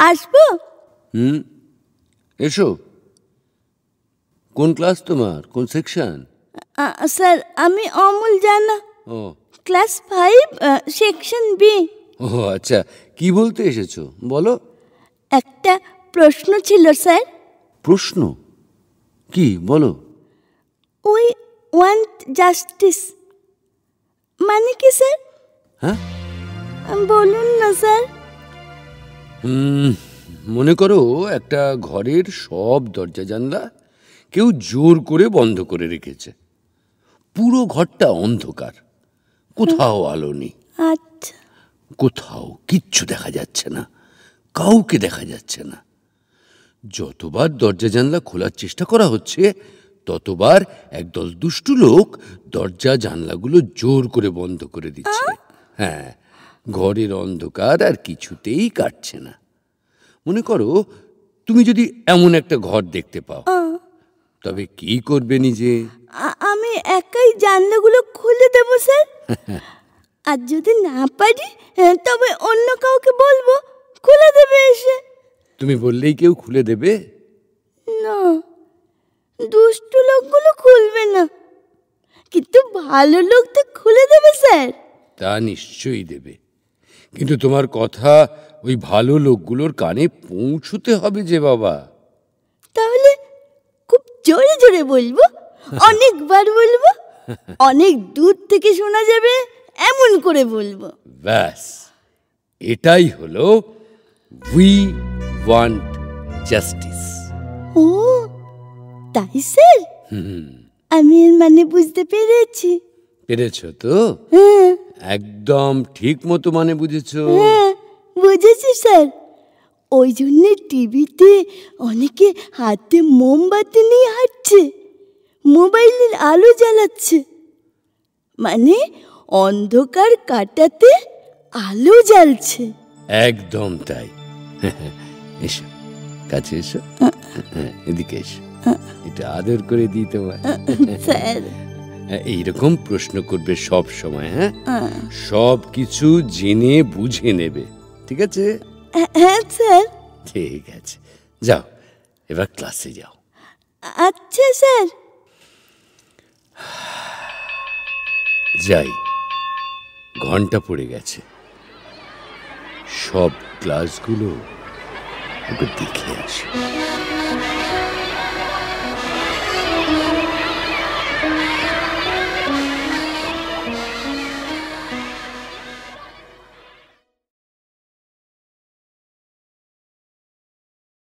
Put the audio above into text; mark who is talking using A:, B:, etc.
A: আসবো?
B: এসো। কোন ক্লাস তোমার, কোন সেকশন?
A: স্যার আমি অমল জানা,
B: ও
A: ক্লাস 5 সেকশন বি।
B: ও আচ্ছা, কি বলতে এসেছো বলো?
A: একটা প্রশ্ন ছিল স্যার।
B: প্রশ্ন? কি বলো?
A: উই ওয়ান্ট জাস্টিস মানে কি স্যার?
B: হ্যাঁ
A: বলুন না স্যার।
B: মনে করো একটা ঘরের সব দরজা জানলা কেউ জোর করে বন্ধ করে রেখেছে। পুরো ঘরটা অন্ধকার, কোথাও আলো নেই।
A: আচ্ছা।
B: কোথাও কিচ্ছু দেখা যাচ্ছে না, কাউকে দেখা যাচ্ছে না। যতবার দরজা জানলা খোলার চেষ্টা করা হচ্ছে ততবার একদল দুষ্টু লোক দরজা জানলাগুলো জোর করে বন্ধ করে দিচ্ছে। হ্যাঁ, ঘরের অন্ধকার আর কিছুতেই কাটছে না। মনে করো তুমি যদি এমন একটা ঘর দেখতে পাও, তবে কি করবে নিজে?
A: আমি একাই জানলাগুলো খুলে দেব স্যার। আর যদি না পারি তবে অন্য কাউকে বলবো খুলে দেবে এসে।
B: তুমি বললেই কেউ খুলে দেবে?
A: না, দুষ্টু লোকগুলো খুলবে না, কিন্তু ভালো লোক তো খুলে দেবে স্যার।
B: তা নিশ্চয়ই দেবে, কিন্তু তোমার কথা ওই ভালো লোকগুলোর কানে পৌঁছতে হবে যে বাবা।
A: তাহলে খুব জোরে জোরে বলবো, অনেকবার বলবো, অনেক দূর থেকে শোনা যাবে এমন করে বলবো।
B: ব্যাস, এটাই হলো উই ওয়ান্ট জাস্টিস।
A: ও তাই স্যার, আমি এর মানে বুঝতে পেরেছি।
B: পেরেছো তো?
A: হ্যাঁ
B: একদম ঠিক মতো মানে বুঝেছো।
A: হ্যাঁ বুঝেছি স্যার। ওই জন্যে টিভিতে অনেকে হাতে মোমবাতি নিয়ে হাঁটছে, মোবাইলের আলো জ্বালাচ্ছে, মানে অন্ধকার কাটাতে আলো জ্বালছে।
B: একদম তাই। এসো কাছে এসো, এদিকে এসো, এটা আদর করে দিই তোমায়।
A: স্যার
B: এইরকম প্রশ্ন করবে সব সময়। হ্যাঁ, সব কিছু জেনে বুঝে নেবে, ঠিক আছে?
A: হ্যাঁ স্যার।
B: ঠিক আছে, যাও এবার ক্লাসে যাও।
A: আচ্ছা স্যার।
B: যাই, ঘন্টা পড়ে গেছে, সব ক্লাসগুলো একটু দেখে আসি।